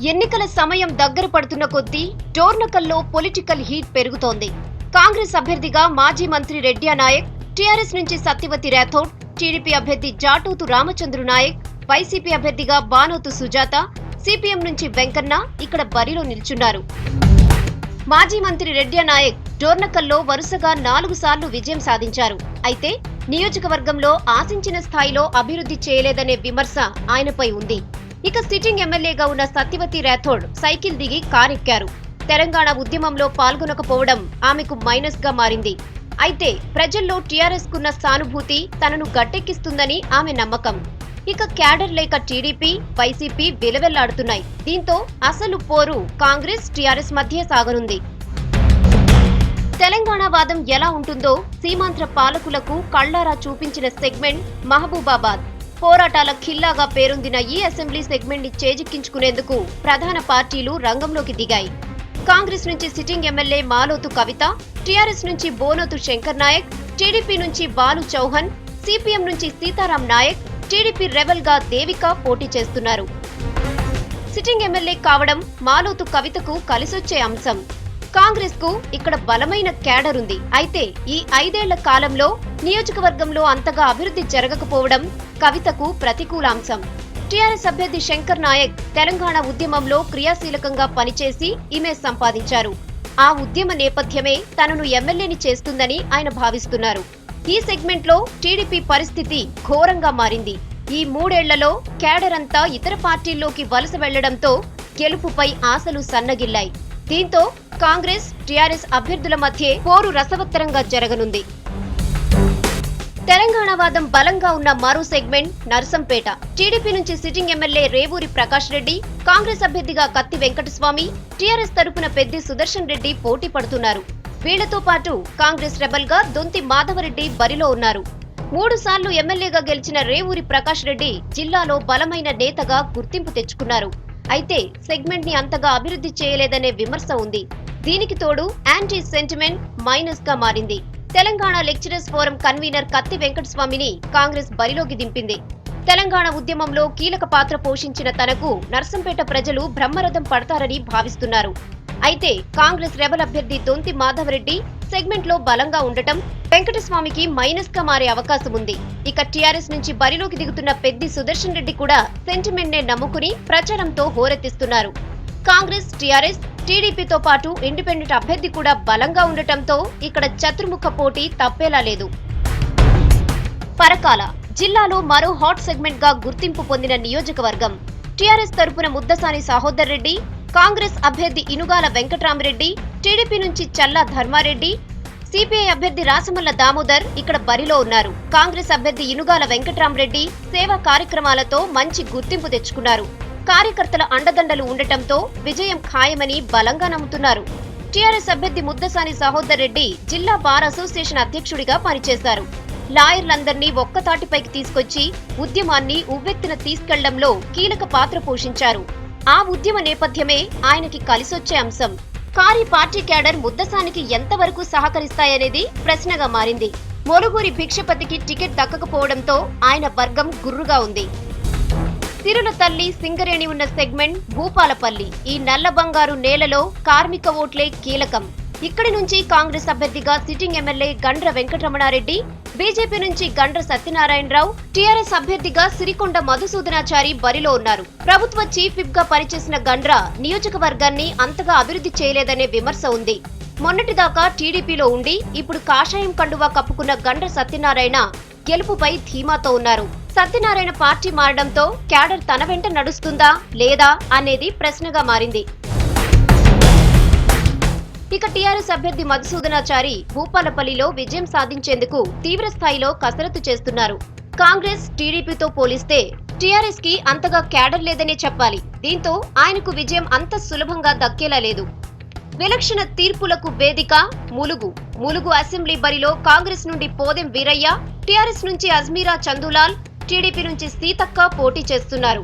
ఎన్నికల సమయం దగ్గర పడుతున్న కొద్దీ డోర్నకల్లో పొలిటికల్ హీట్ పెరుగుతోంది. కాంగ్రెస్ అభ్యర్థిగా మాజీ మంత్రి రెడ్డి నాయక్, టీఆర్ఎస్ నుంచి సత్యవతి రాథోడ్, టీడీపీ అభ్యర్థి జాటూతు రామచంద్రు నాయక్, వైసీపీ అభ్యర్థిగా బానోతు సుజాత, సిపిఎం నుంచి వెంకన్న ఇక్కడ బరిలో నిల్చున్నారు. మాజీ మంత్రి రెడ్డి నాయక్ డోర్నకల్లో వరుసగా 4 సార్లు విజయం సాధించారు. అయితే నియోజకవర్గంలో ఆశించిన స్థాయిలో అభివృద్ధి చేయలేదనే విమర్శ ఆయనపై ఉంది. ఇక సిట్టింగ్ ఎమ్మెల్యేగా ఉన్న సత్యవతి రాథోడ్ సైకిల్ దిగి కారెక్కారు. తెలంగాణ ఉద్యమంలో పాల్గొనకపోవడం ఆమెకు మైనస్ గా మారింది. అయితే ప్రజల్లో టీఆర్ఎస్ కున్న సానుభూతి తనను గట్టెక్కిస్తుందని ఆమె నమ్మకం. ఇక క్యాడర్ లేక టీడీపీ, వైసీపీ విలవెల్లాడుతున్నాయి. దీంతో అసలు పోరు కాంగ్రెస్, టీఆర్ఎస్ మధ్య సాగనుంది. తెలంగాణ వాదం ఎలా ఉంటుందో సీమాంధ్ర పాలకులకు కళ్లారా చూపించిన సెగ్మెంట్ మహబూబాబాద్. పోరాటాల ఖిల్లాగా పేరొందిన ఈ అసెంబ్లీ సెగ్మెంట్ ని చేజిక్కించుకునేందుకు ప్రధాన పార్టీలు రంగంలోకి దిగాయి. కాంగ్రెస్ నుంచి సిట్టింగ్ ఎమ్మెల్యే మాలోతు కవిత, టీఆర్ఎస్ నుంచి బోనోతు శంకర్ నాయక్, టీడీపీ నుంచి బాలు చౌహాన్, సిపిఎం నుంచి సీతారాం నాయక్, టీడీపీ రెబల్ గా దేవిక పోటీ చేస్తున్నారు. సిట్టింగ్ ఎమ్మెల్యే కావడం మాలోతు కవితకు కలిసొచ్చే అంశం. కాంగ్రెస్ కు ఇక్కడ బలమైన క్యాడర్ ఉంది. అయితే ఈ 5 ఏళ్ల కాలంలో నియోజకవర్గంలో అంతగా అభివృద్ధి జరగకపోవడం కవితకు ప్రతికూలాంశం. టీఆర్ఎస్ అభ్యర్థి శంకర్ నాయక్ తెలంగాణ ఉద్యమంలో క్రియాశీలకంగా పనిచేసి ఇమేజ్ సంపాదించారు. ఆ ఉద్యమ నేపథ్యమే తనను ఎమ్మెల్యేని చేస్తుందని ఆయన భావిస్తున్నారు. ఈ సెగ్మెంట్ లో టీడీపీ పరిస్థితి ఘోరంగా మారింది. ఈ 3 ఏళ్లలో క్యాడర్ అంతా ఇతర పార్టీల్లోకి వలస వెళ్లడంతో గెలుపుపై ఆశలు సన్నగిల్లాయి. దీంతో కాంగ్రెస్, టీఆర్ఎస్ అభ్యర్థుల మధ్య పోరు రసవత్తరంగా జరగనుంది. తెలంగాణ వాదం బలంగా ఉన్న మరో సెగ్మెంట్ నర్సంపేట. టీడీపీ నుంచి సిట్టింగ్ ఎమ్మెల్యే రేవూరి ప్రకాష్ రెడ్డి, కాంగ్రెస్ అభ్యర్థిగా కత్తి వెంకటస్వామి, టీఆర్ఎస్ తరపున పెద్ది సుదర్శన్ రెడ్డి పోటీ పడుతున్నారు. వీళ్లతో పాటు కాంగ్రెస్ రెబల్ గా దొంతి మాధవరెడ్డి బరిలో ఉన్నారు. 3 సార్లు ఎమ్మెల్యేగా గెలిచిన రేవూరి ప్రకాష్ రెడ్డి జిల్లాలో బలమైన నేతగా గుర్తింపు తెచ్చుకున్నారు. అయితే సెగ్మెంట్ ని అంతగా అభివృద్ధి చేయలేదనే విమర్శ ఉంది. దీనికి తోడు యాంటీ సెంటిమెంట్ మైనస్ గా మారింది. తెలంగాణ లెక్చరర్స్ ఫోరం కన్వీనర్ కత్తి వెంకటస్వామిని కాంగ్రెస్ బరిలోకి దింపింది. తెలంగాణ ఉద్యమంలో కీలక పాత్ర పోషించిన తనకు నర్సంపేట ప్రజలు బ్రహ్మరథం పడతారని భావిస్తున్నారు. అయితే కాంగ్రెస్ రెబల్ అభ్యర్థి దొంతి మాధవరెడ్డి సెగ్మెంట్ లో బలంగా ఉండటం వెంకటస్వామికి మైనస్ గా మారే అవకాశం ఉంది. ఇక టీఆర్ఎస్ నుంచి బరిలోకి దిగుతున్న పెద్ది సుదర్శన్ రెడ్డి కూడా సెంటిమెంట్ నే నమ్ముకుని ప్రచారంతో హోరెత్తిస్తున్నారు. కాంగ్రెస్, టీఆర్ఎస్, టీడీపీతో పాటు ఇండిపెండెంట్ అభ్యర్థి కూడా బలంగా ఉండటంతో ఇక్కడ చతుర్ముఖ పోటీ తప్పేలా లేదు. పరకాల జిల్లాలో మరో హాట్ సెగ్మెంట్ గా గుర్తింపు పొందిన నియోజకవర్గం. టీఆర్ఎస్ తరపున ముద్దసాని సహోదర్ రెడ్డి, కాంగ్రెస్ అభ్యర్థి ఇనుగాల వెంకట్రామరెడ్డి, టీడీపీ నుంచి చల్లా ధర్మారెడ్డి, సిపిఐ అభ్యర్థి రాసమల్ల దామోదర్ ఇక్కడ బరిలో ఉన్నారు. కాంగ్రెస్ అభ్యర్థి ఇనుగాల వెంకట్రామరెడ్డి సేవా కార్యక్రమాలతో మంచి గుర్తింపు తెచ్చుకున్నారు. కార్యకర్తల అండదండలు ఉండటంతో విజయం ఖాయమని బలంగా నమ్ముతున్నారు. టీఆర్ఎస్ అభ్యర్థి ముద్దసాని సహోదర్ రెడ్డి జిల్లా బార్ అసోసియేషన్ అధ్యక్షుడిగా పనిచేశారు. లాయర్లందరినీ ఒక్కతాటిపైకి తీసుకొచ్చి ఉద్యమాన్ని ఉవ్వెత్తున తీసుకెళ్లడంలో కీలక పాత్ర పోషించారు. ఆ ఉద్యమ నేపథ్యమే ఆయనకి కలిసొచ్చే అంశం. కారీ పార్టీ క్యాడర్ ముద్దసానికి ఎంతవరకు సహకరిస్తాయనేది ప్రశ్నగా మారింది. మొలుగూరి భిక్షపతికి టికెట్ దక్కకపోవడంతో ఆయన వర్గం గుర్రుగా ఉంది. సిరుల తల్లి సింగరేణి ఉన్న సెగ్మెంట్ భూపాలపల్లి. ఈ నల్ల బంగారు నేలలో కార్మిక ఓట్లే కీలకం. ఇక్కడి నుంచి కాంగ్రెస్ అభ్యర్థిగా sitting MLA Gandra Venkataramana Reddy, BJP నుంచి గండ్ర సత్యనారాయణరావు, టీఆర్ఎస్ అభ్యర్థిగా సిరికొండ మధుసూదనాచారి బరిలో ఉన్నారు. ప్రభుత్వ చీఫ్ విప్ గా పనిచేసిన గండ్ర నియోజకవర్గాన్ని అంతగా అభివృద్ధి చేయలేదనే విమర్శ ఉంది. మొన్నటిదాకా టీడీపీలో ఉండి ఇప్పుడు కాషాయం కండువా కప్పుకున్న గండ్ర సత్యనారాయణ గెలుపుపై ధీమాతో ఉన్నారు. సత్యనారాయణ పార్టీ మారడంతో క్యాడర్ తన వెంట నడుస్తుందా లేదా అనేది ప్రశ్నగా మారింది. ఇక టీఆర్ఎస్ అభ్యర్థి మధుసూదనాచారి భూపాలపల్లిలో విజయం సాధించేందుకు తీవ్ర స్థాయిలో కసరత్తు చేస్తున్నారు. కాంగ్రెస్, టీడీపీతో పోలిస్తే టీఆర్ఎస్ కి అంతగా క్యాడర్ లేదనే చెప్పాలి. దీంతో ఆయనకు విజయం అంత సులభంగా దక్కేలా లేదు. విలక్షణ తీర్పులకు వేదిక ములుగు అసెంబ్లీ బరిలో కాంగ్రెస్ నుండి పోదెం వీరయ్య, టీఆర్ఎస్ నుంచి అజ్మీరా చందులాల్, టీడీపీ నుంచి సీతక్క పోటీ చేస్తున్నారు.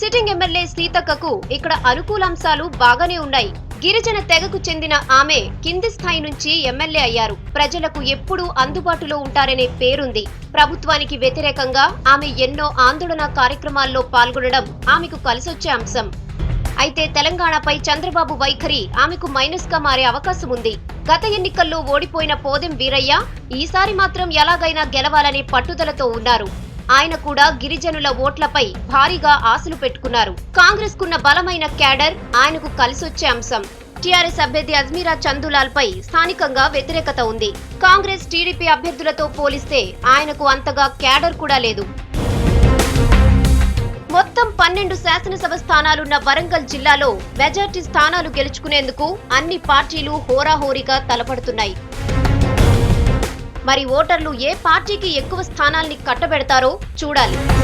సిట్టింగ్ ఎమ్మెల్యే సీతక్కకు ఇక్కడ అనుకూలాంశాలు బాగానే ఉన్నాయి. గిరిజన తెగకు చెందిన ఆమె కింది స్థాయి నుంచి ఎమ్మెల్యే అయ్యారు. ప్రజలకు ఎప్పుడూ అందుబాటులో ఉంటారనే పేరుంది. ప్రభుత్వానికి వ్యతిరేకంగా ఆమె ఎన్నో ఆందోళన కార్యక్రమాల్లో పాల్గొనడం ఆమెకు కలిసొచ్చే అంశం. అయితే తెలంగాణపై చంద్రబాబు వైఖరి ఆమెకు మైనస్ గా మారే అవకాశం ఉంది. గత ఎన్నికల్లో ఓడిపోయిన పోదెం వీరయ్య ఈసారి మాత్రం ఎలాగైనా గెలవాలనే పట్టుదలతో ఉన్నారు. ఆయన కూడా గిరిజనుల ఓట్లపై భారీగా ఆశలు పెట్టుకున్నారు. కాంగ్రెస్ కున్న బలమైన క్యాడర్ ఆయనకు కలిసొచ్చే అంశం. టీఆర్ఎస్ అభ్యర్థి అజ్మీరా చందులాల్ పై స్థానికంగా వ్యతిరేకత ఉంది. కాంగ్రెస్ టీడీపీ అభ్యర్థులతో పోలిస్తే ఆయనకు అంతగా క్యాడర్ కూడా లేదు. మొత్తం 12 శాసనసభ స్థానాలున్న వరంగల్ జిల్లాలో మెజార్టీ స్థానాలు గెలుచుకునేందుకు అన్ని పార్టీలు హోరాహోరీగా తలపడుతున్నాయి. మరి ఓటర్లు ఏ పార్టీకి ఎక్కువ స్థానాల్ని కట్టబెడతారో చూడాలి.